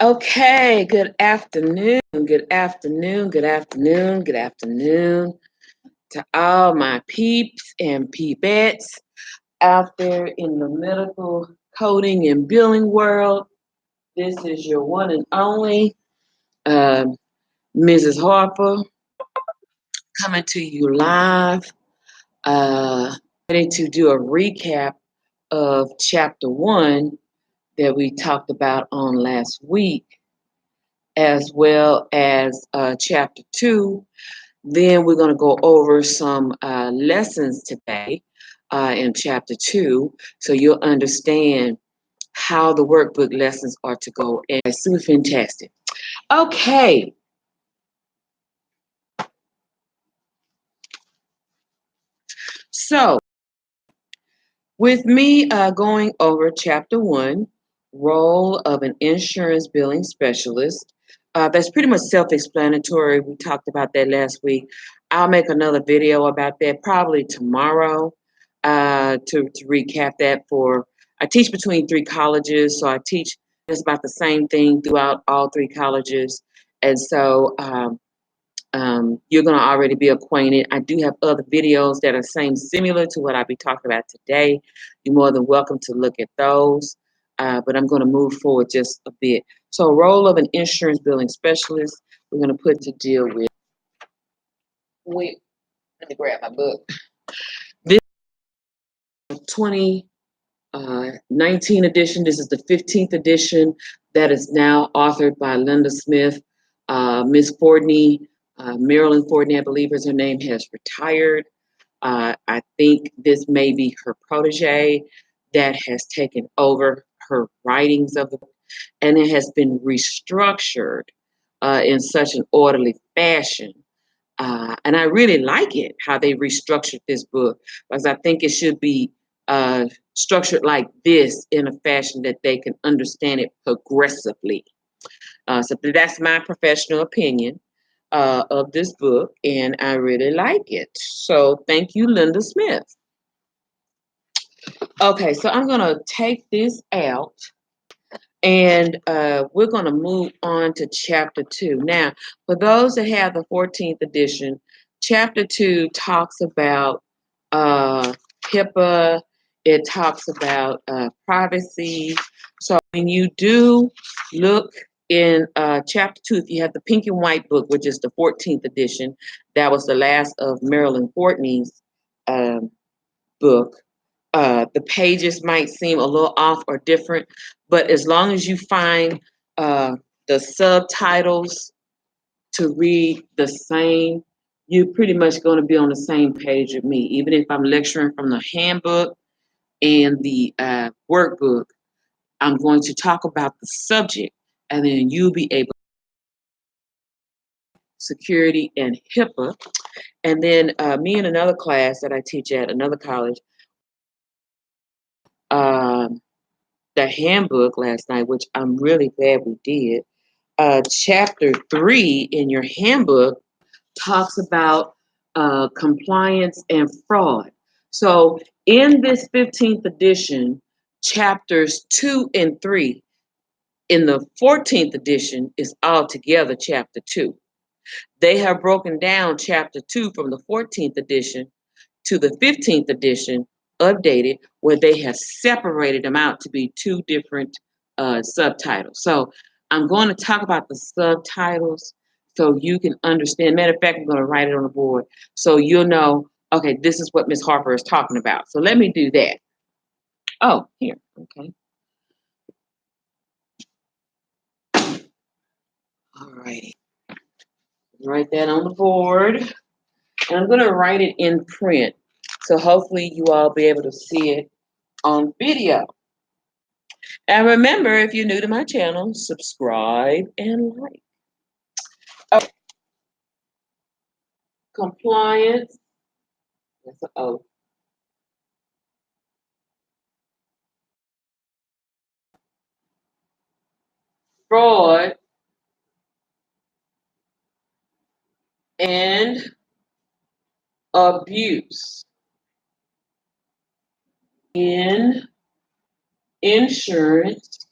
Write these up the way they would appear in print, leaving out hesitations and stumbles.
Okay, good afternoon, good afternoon, good afternoon, good afternoon to all my peeps and peepettes out there in the medical coding and billing world. This is your one and only Mrs. Harper coming to you live, ready to do a recap of chapter 1 that we talked about on last week, as well as chapter 2. Then we're going to go over some lessons today in chapter 2, so you'll understand how the workbook lessons are to go. And it's super fantastic. Okay. So with me going over chapter 1, role of an insurance billing specialist. That's pretty much self-explanatory. We talked about that last week. I'll make another video about that probably tomorrow to recap that. I teach between 3 colleges, so I teach just about the same thing throughout all 3 colleges. And so you're going to already be acquainted. I do have other videos that are similar to what I'll be talking about today. You're more than welcome to look at those, but I'm going to move forward just a bit. So role of an insurance billing specialist, we're going to put to deal with. Wait, let me grab my book. This 2019 edition. This is the 15th edition that is now authored by Linda Smith. Miss Fordney, Marilyn Fordney, I believe is her name, has retired. I think this may be her protege that has taken over her writings of the book, and it has been restructured in such an orderly fashion. And I really like it, how they restructured this book, because I think it should be structured like this in a fashion that they can understand it progressively. So that's my professional opinion of this book, and I really like it. So thank you, Linda Smith. Okay, so I'm going to take this out, and we're going to move on to chapter 2. Now, for those that have the 14th edition, chapter 2 talks about HIPAA. It talks about privacy. So when you do look in chapter 2, if you have the pink and white book, which is the 14th edition, that was the last of Marilyn Fortney's book. The pages might seem a little off or different, but as long as you find the subtitles to read the same, you're pretty much going to be on the same page with me. Even if I'm lecturing from the handbook and the workbook, I'm going to talk about the subject, and then you'll be able security and HIPAA. And then me and another class that I teach at another college, the handbook last night, which I'm really glad we did. Chapter 3 in your handbook talks about compliance and fraud. So in this 15th edition, chapters 2 and 3, in the 14th edition is altogether chapter 2. They have broken down chapter 2 from the 14th edition to the 15th edition, updated, where they have separated them out to be 2 different subtitles. So I'm going to talk about the subtitles so you can understand. Matter of fact, I'm going to write it on the board so you'll know, okay, this is what Miss Harper is talking about. So let me do that. Oh, here, okay. All righty. Write that on the board. And I'm going to write it in print. So hopefully you all be able to see it on video. And remember, if you're new to my channel, subscribe and like. Okay. Compliance. That's an O. Fraud and abuse in insurance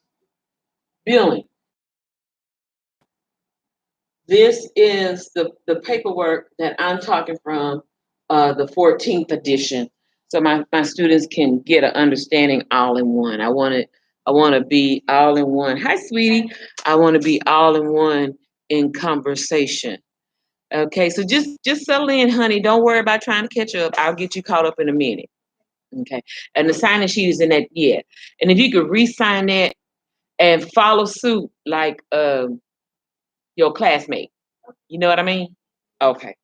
billing. This is the paperwork that I'm talking from, the 14th edition, so my students can get an understanding all in one. I want to be all in one. Hi, sweetie. I want to be all in one in conversation. Okay, so just settle in, honey. Don't worry about trying to catch up. I'll get you caught up in a minute. Okay, and the sign-in sheet is in that, yeah. And if you could re-sign that and follow suit like your classmate. You know what I mean? Okay.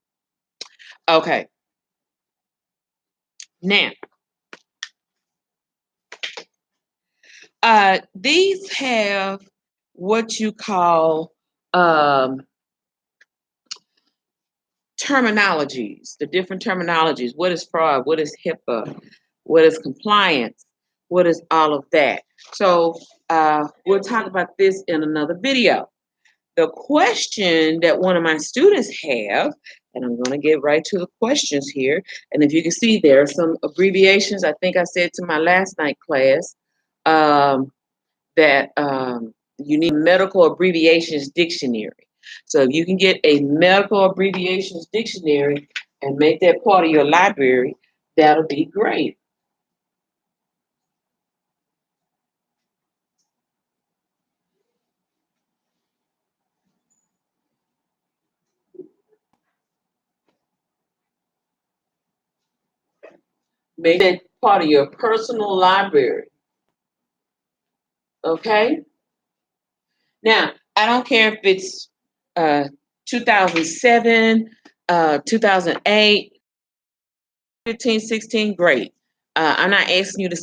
Okay. Now, these have what you call um, terminologies, the different terminologies. What is fraud? What is HIPAA? What is compliance? What is all of that? So we'll talk about this in another video. The question that one of my students have, and I'm going to get right to the questions here. And if you can see, there are some abbreviations. I think I said to my last night class that you need a medical abbreviations dictionary. So if you can get a medical abbreviations dictionary and make that part of your library, that'll be great. Make that part of your personal library. Okay? Now, I don't care if it's 2007, 2008, 15, 16, great. I'm not asking you to